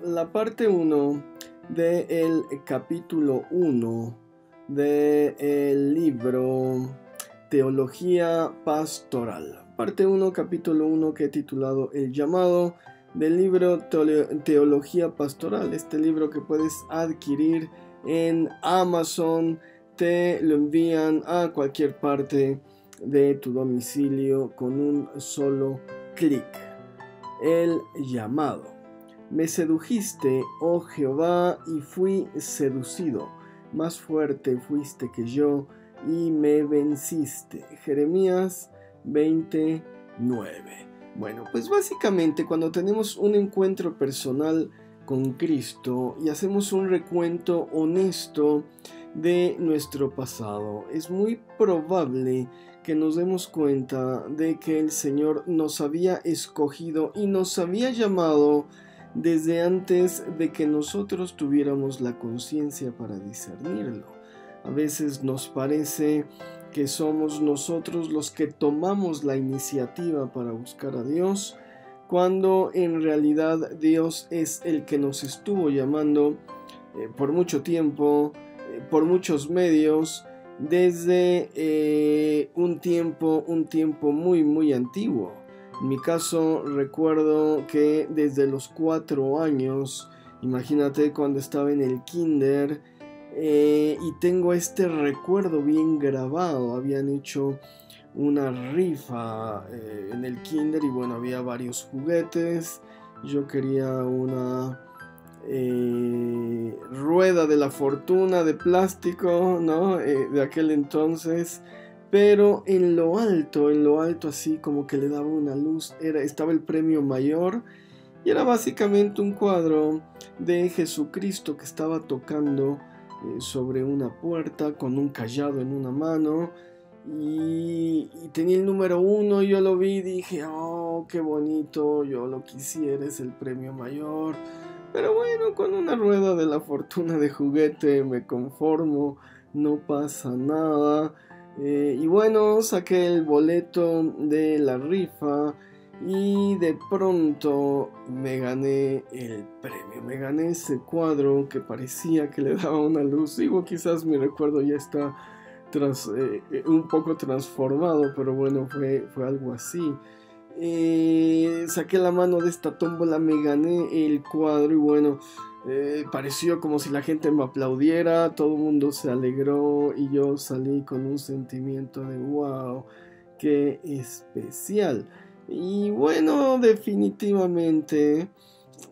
La parte 1 del capítulo 1 del libro Teología Pastoral. Parte 1, capítulo 1, que he titulado El llamado, del libro Teología Pastoral. Este libro que puedes adquirir en Amazon, te lo envían a cualquier parte de tu domicilio con un solo clic. El llamado. Me sedujiste, oh Jehová, y fui seducido. Más fuerte fuiste que yo, y me venciste. Jeremías 29. Bueno, pues básicamente cuando tenemos un encuentro personal con Cristo y hacemos un recuento honesto de nuestro pasado, es muy probable que nos demos cuenta de que el Señor nos había escogido y nos había llamado desde antes de que nosotros tuviéramos la conciencia para discernirlo. A veces nos parece que somos nosotros los que tomamos la iniciativa para buscar a Dios, cuando en realidad Dios es el que nos estuvo llamando por mucho tiempo, por muchos medios, desde un tiempo muy antiguo. En mi caso recuerdo que desde los 4 años, imagínate cuando estaba en el kinder, y tengo este recuerdo bien grabado. Habían hecho una rifa en el kinder y bueno, había varios juguetes. Yo quería una rueda de la fortuna de plástico, ¿no? De aquel entonces. Pero en lo alto, así como que le daba una luz, estaba el premio mayor, y era básicamente un cuadro de Jesucristo que estaba tocando sobre una puerta con un cayado en una mano, y tenía el número 1. Yo lo vi y dije, oh, qué bonito, yo lo quisiera, es el premio mayor. Pero bueno, con una rueda de la fortuna de juguete me conformo, no pasa nada. Y bueno, saqué el boleto de la rifa y de pronto me gané el premio. Me gané ese cuadro que parecía que le daba una luz. Digo, quizás mi recuerdo ya está un poco transformado, pero bueno, fue algo así. Saqué la mano de esta tómbola, me gané el cuadro y bueno, pareció como si la gente me aplaudiera, todo el mundo se alegró y yo salí con un sentimiento de wow, qué especial. Y bueno, definitivamente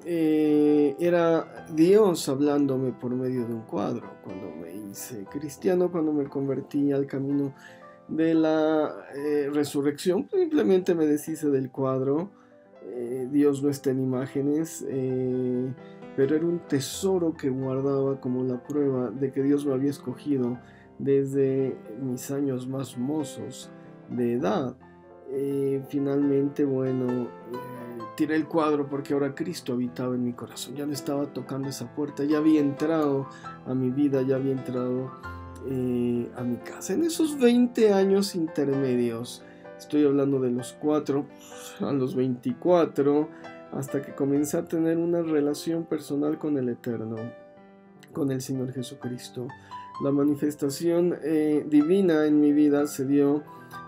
era Dios hablándome por medio de un cuadro. Cuando me hice cristiano, cuando me convertí al camino de la resurrección, simplemente me deshice del cuadro. Dios no está en imágenes, pero era un tesoro que guardaba como la prueba de que Dios me había escogido desde mis años más mozos de edad. Finalmente, bueno, tiré el cuadro porque ahora Cristo habitaba en mi corazón. Ya no estaba tocando esa puerta, ya había entrado a mi vida, ya había entrado a mi casa. En esos 20 años intermedios, estoy hablando de los 4 a los 24, hasta que comencé a tener una relación personal con el Eterno, con el Señor Jesucristo. La manifestación divina en mi vida se dio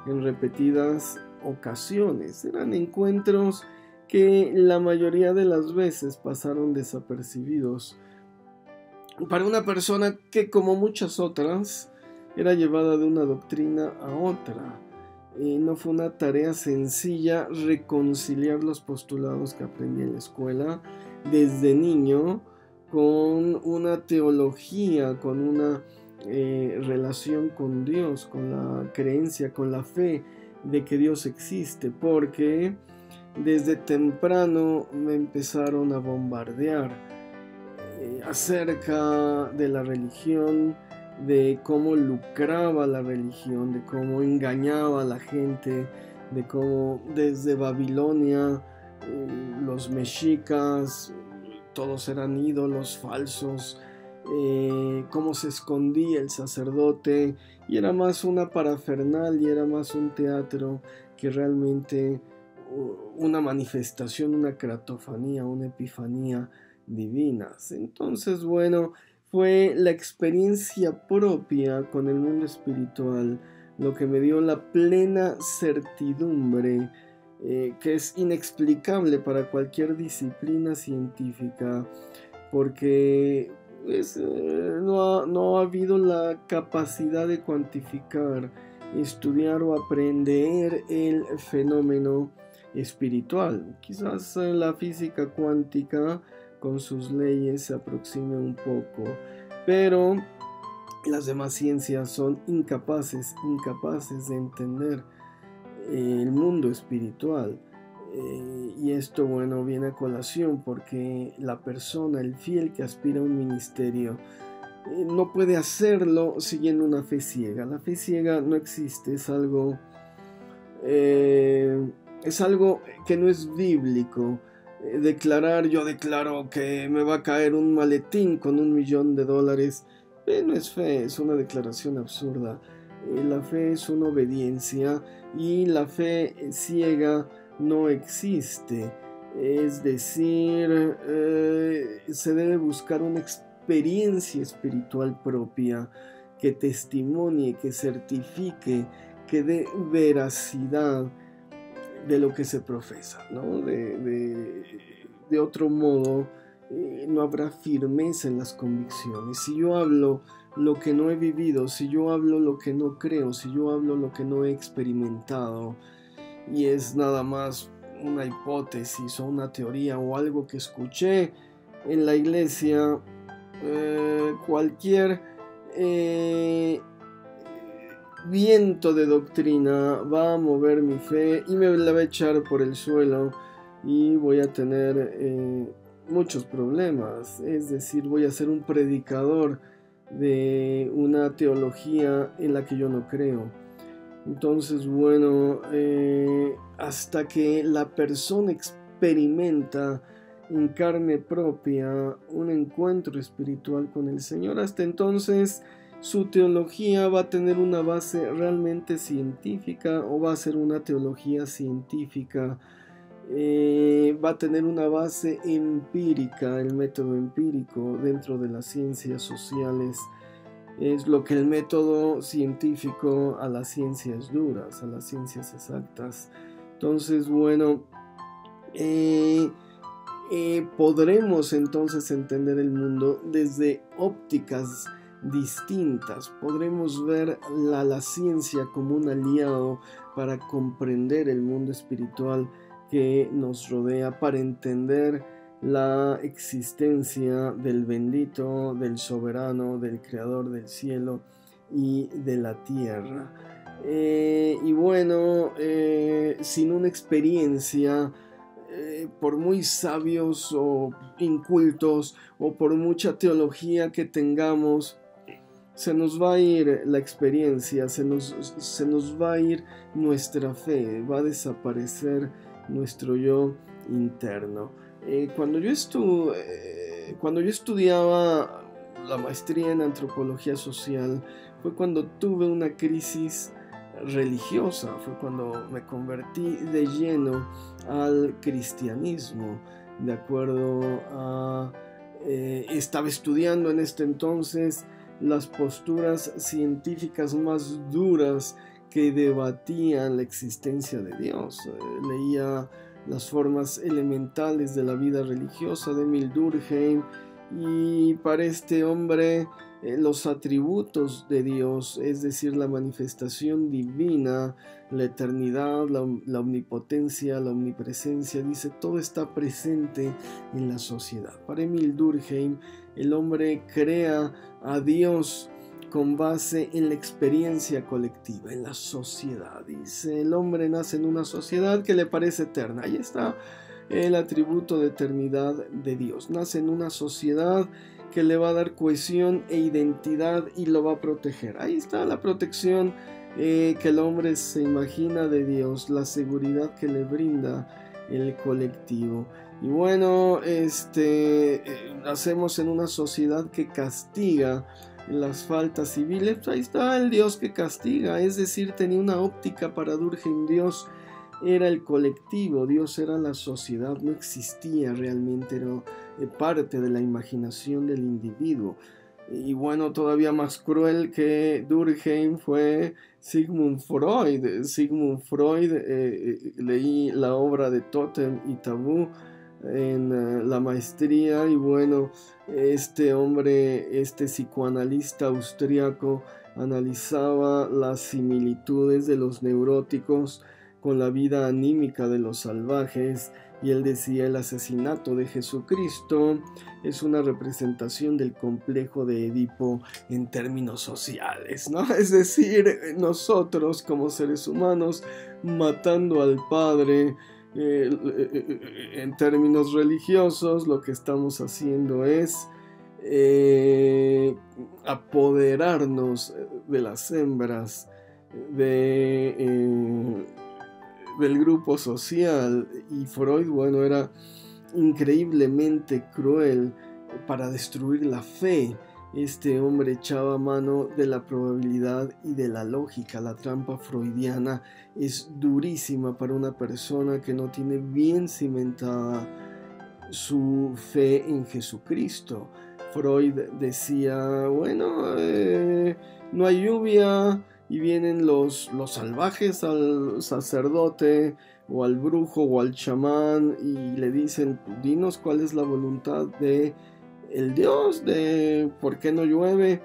en repetidas ocasiones. Eran encuentros que la mayoría de las veces pasaron desapercibidos para una persona que, como muchas otras, era llevada de una doctrina a otra. No fue una tarea sencilla reconciliar los postulados que aprendí en la escuela desde niño con una teología, con una relación con Dios, con la creencia, con la fe de que Dios existe, porque desde temprano me empezaron a bombardear acerca de la religión, de cómo lucraba la religión, de cómo engañaba a la gente, de cómo desde Babilonia los mexicas todos eran ídolos falsos, cómo se escondía el sacerdote, y era más una parafernalia, era más un teatro que realmente una manifestación, una cratofanía, una epifanía divinas. Entonces, bueno, fue la experiencia propia con el mundo espiritual lo que me dio la plena certidumbre que es inexplicable para cualquier disciplina científica, porque pues, no ha habido la capacidad de cuantificar, estudiar o aprender el fenómeno espiritual. Quizás la física cuántica con sus leyes se aproxime un poco, pero las demás ciencias son incapaces de entender el mundo espiritual. Y esto, bueno, viene a colación porque la persona, el fiel que aspira a un ministerio, no puede hacerlo siguiendo una fe ciega. La fe ciega no existe, es algo que no es bíblico. Yo declaro que me va a caer un maletín con $1.000.000. No es fe, es una declaración absurda. La fe es una obediencia y la fe ciega no existe. Es decir, se debe buscar una experiencia espiritual propia que testimonie, que certifique, que dé veracidad de lo que se profesa, ¿no? De otro modo, no habrá firmeza en las convicciones. Si yo hablo lo que no he vivido, si yo hablo lo que no creo, si yo hablo lo que no he experimentado, y es nada más una hipótesis o una teoría o algo que escuché en la iglesia, cualquier viento de doctrina va a mover mi fe y me la va a echar por el suelo y voy a tener muchos problemas. Es decir, voy a ser un predicador de una teología en la que yo no creo. Entonces, bueno, hasta que la persona experimenta en carne propia un encuentro espiritual con el Señor, hasta entonces su teología va a tener una base realmente científica o va a ser una teología científica, va a tener una base empírica, el método empírico dentro de las ciencias sociales. Es lo que el método científico a las ciencias duras, a las ciencias exactas. Entonces, bueno, podremos entonces entender el mundo desde ópticas distintas. Podremos ver la ciencia como un aliado para comprender el mundo espiritual que nos rodea, para entender la existencia del bendito, del soberano, del creador del cielo y de la tierra. Y bueno, sin una experiencia, por muy sabios o incultos o por mucha teología que tengamos, se nos va a ir la experiencia, se nos va a ir nuestra fe, va a desaparecer nuestro yo interno. Cuando yo estudiaba la maestría en antropología social, fue cuando tuve una crisis religiosa, fue cuando me convertí de lleno al cristianismo, de acuerdo a... estaba estudiando en este entonces las posturas científicas más duras que debatían la existencia de Dios. Leía las formas elementales de la vida religiosa de Emil Durkheim, y para este hombre los atributos de Dios, es decir, la manifestación divina, la eternidad, la omnipotencia, la omnipresencia, dice, todo está presente en la sociedad. Para Emil Durkheim, el hombre crea a Dios con base en la experiencia colectiva, en la sociedad. Dice, el hombre nace en una sociedad que le parece eterna. Ahí está el atributo de eternidad de Dios. Nace en una sociedad que le va a dar cohesión e identidad y lo va a proteger. Ahí está la protección que el hombre se imagina de Dios, la seguridad que le brinda el colectivo. Y bueno, nacemos en una sociedad que castiga las faltas civiles. Ahí está el Dios que castiga, es decir, tenía una óptica para Durkheim. Dios era el colectivo, Dios era la sociedad, no existía realmente, era parte de la imaginación del individuo. Y bueno, todavía más cruel que Durkheim fue Sigmund Freud. Sigmund Freud, leí la obra de Tótem y Tabú en la maestría, y bueno, este hombre, este psicoanalista austriaco, analizaba las similitudes de los neuróticos con la vida anímica de los salvajes, y él decía: el asesinato de Jesucristo es una representación del complejo de Edipo en términos sociales, ¿no? Es decir, nosotros como seres humanos matando al Padre, en términos religiosos, lo que estamos haciendo es apoderarnos de las hembras del grupo social. Y Freud, bueno, era increíblemente cruel para destruir la fe. Este hombre echaba mano de la probabilidad y de la lógica. La trampa freudiana es durísima para una persona que no tiene bien cimentada su fe en Jesucristo. Freud decía: bueno, no hay lluvia, y vienen los salvajes al sacerdote o al brujo o al chamán y le dicen: dinos cuál es la voluntad de el Dios, de por qué no llueve.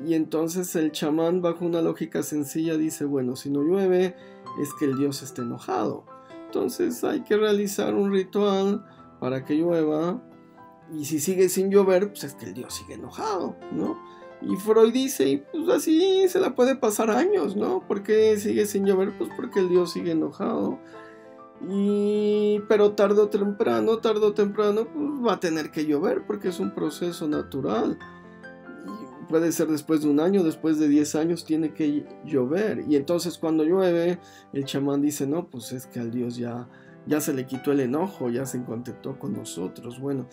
Y entonces el chamán, bajo una lógica sencilla, dice: bueno, si no llueve es que el Dios está enojado, entonces hay que realizar un ritual para que llueva, y si sigue sin llover, pues es que el Dios sigue enojado, ¿no? Y Freud dice: y pues así se la puede pasar años, ¿no? ¿Por qué sigue sin llover? Pues porque el Dios sigue enojado. Pero tarde o temprano, pues va a tener que llover, porque es un proceso natural. Y puede ser después de un año, después de 10 años tiene que llover. Y entonces cuando llueve, el chamán dice: no, pues es que al Dios ya se le quitó el enojo, ya se contentó con nosotros. Bueno,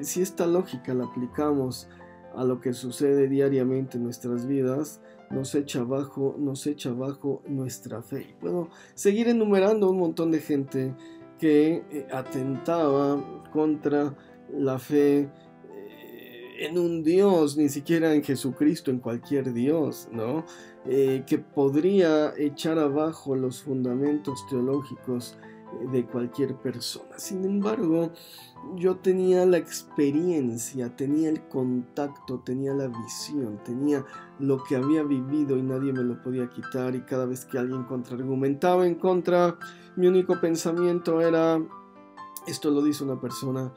si esta lógica la aplicamos a lo que sucede diariamente en nuestras vidas, nos echa abajo nuestra fe. Y puedo seguir enumerando un montón de gente que atentaba contra la fe en un Dios, ni siquiera en Jesucristo, en cualquier Dios, ¿no? Que podría echar abajo los fundamentos teológicos de cualquier persona. Sin embargo, yo tenía la experiencia, tenía el contacto, tenía la visión, tenía lo que había vivido y nadie me lo podía quitar. Y cada vez que alguien contraargumentaba en contra, mi único pensamiento era: esto lo dice una persona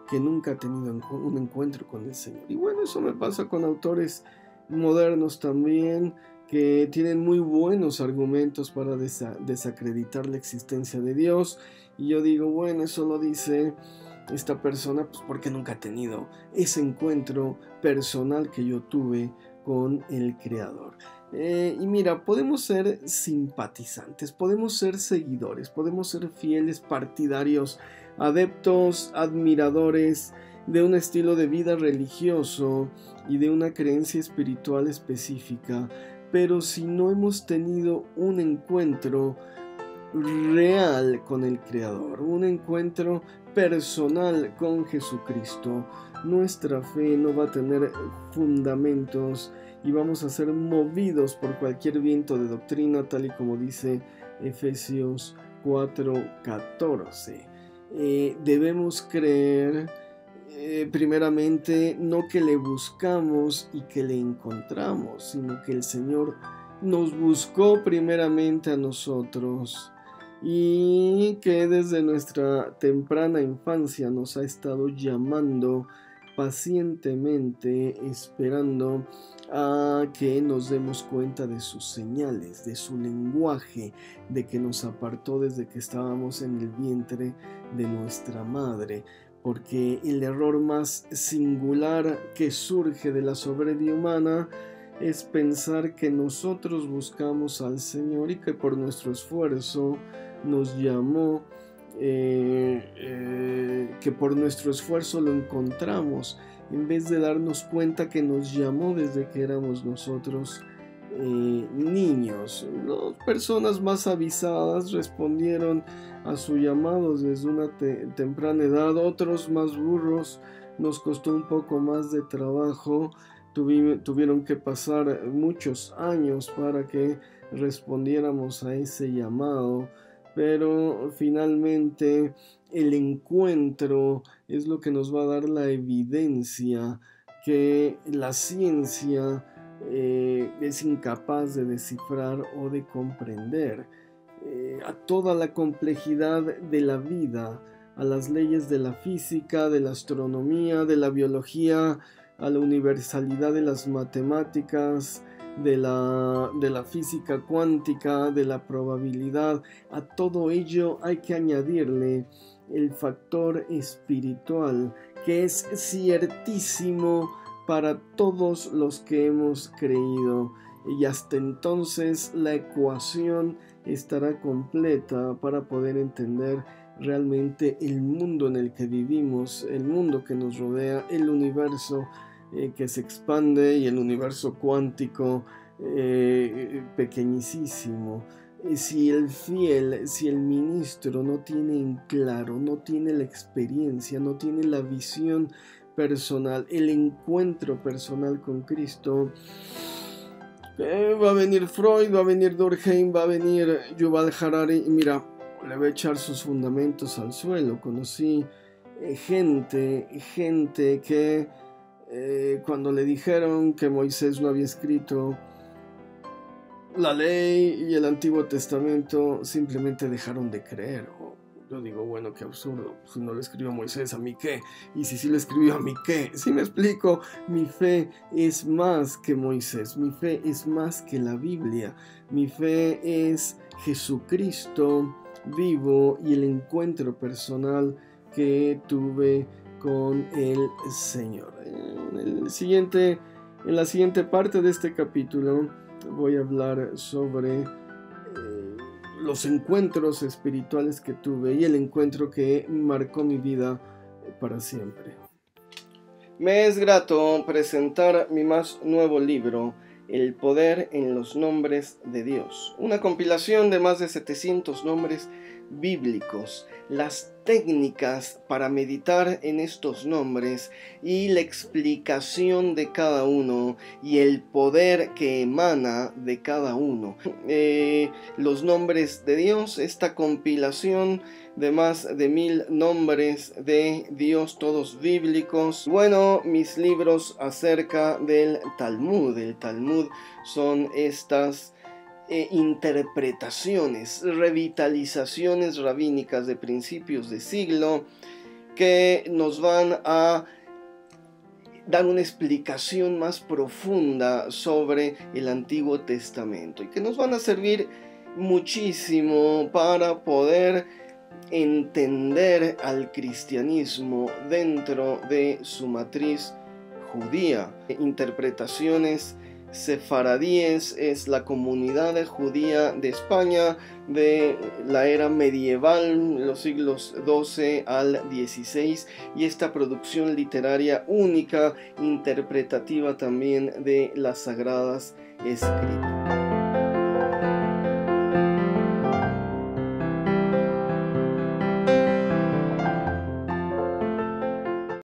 que nunca ha tenido un encuentro con el Señor. Y bueno, eso me pasa con autores modernos también, que tienen muy buenos argumentos para desacreditar la existencia de Dios. Y yo digo: bueno, eso lo dice esta persona pues porque nunca ha tenido ese encuentro personal que yo tuve con el Creador. Y mira, podemos ser simpatizantes, podemos ser seguidores, podemos ser fieles partidarios, adeptos, admiradores de un estilo de vida religioso y de una creencia espiritual específica, pero si no hemos tenido un encuentro real con el Creador, un encuentro personal con Jesucristo, nuestra fe no va a tener fundamentos y vamos a ser movidos por cualquier viento de doctrina, tal y como dice Efesios 4:14. Debemos creer primeramente no que le buscamos y que le encontramos, sino que el Señor nos buscó primeramente a nosotros y que desde nuestra temprana infancia nos ha estado llamando pacientemente, esperando a que nos demos cuenta de sus señales, de su lenguaje, de que nos apartó desde que estábamos en el vientre de nuestra madre. Porque el error más singular que surge de la soberbia humana es pensar que nosotros buscamos al Señor y que por nuestro esfuerzo nos llamó, que por nuestro esfuerzo lo encontramos, en vez de darnos cuenta que nos llamó desde que éramos nosotros niños. Las personas más avisadas respondieron a su llamado desde una temprana edad, otros más burros nos costó un poco más de trabajo, tuvieron que pasar muchos años para que respondiéramos a ese llamado, pero finalmente el encuentro es lo que nos va a dar la evidencia que la ciencia es incapaz de descifrar o de comprender. A toda la complejidad de la vida, a las leyes de la física, de la astronomía, de la biología, a la universalidad de las matemáticas, de la física cuántica, de la probabilidad. A todo ello hay que añadirle el factor espiritual, que es ciertísimo para todos los que hemos creído, y hasta entonces la ecuación estará completa para poder entender realmente el mundo en el que vivimos, el mundo que nos rodea, el universo que se expande y el universo cuántico pequeñísimo. Si el fiel, si el ministro no tiene en claro, no tiene la experiencia, no tiene la visión personal, el encuentro personal con Cristo, va a venir Freud, va a venir Durkheim, va a venir Yuval Harari y mira, le va a echar sus fundamentos al suelo. Conocí gente que cuando le dijeron que Moisés no había escrito la ley y el Antiguo Testamento, simplemente dejaron de creer. Yo digo, bueno, qué absurdo, si no lo escribió Moisés, ¿a mí qué? Y si sí lo escribió, ¿a mí qué? Si me explico, mi fe es más que Moisés, mi fe es más que la Biblia, mi fe es Jesucristo vivo y el encuentro personal que tuve con el Señor. En la siguiente parte de este capítulo voy a hablar sobre los encuentros espirituales que tuve y el encuentro que marcó mi vida para siempre. Me es grato presentar mi más nuevo libro, El poder en los nombres de Dios, una compilación de más de 700 nombres bíblicos, las técnicas para meditar en estos nombres y la explicación de cada uno y el poder que emana de cada uno. Los nombres de Dios, esta compilación de más de 1000 nombres de Dios, todos bíblicos. Bueno, mis libros acerca del Talmud. El Talmud son estas interpretaciones, revitalizaciones rabínicas de principios de siglo que nos van a dar una explicación más profunda sobre el Antiguo Testamento y que nos van a servir muchísimo para poder entender al cristianismo dentro de su matriz judía. Interpretaciones sefaradíes es la comunidad judía de España de la era medieval, los siglos XII al XVI, y esta producción literaria única, interpretativa también de las Sagradas Escrituras.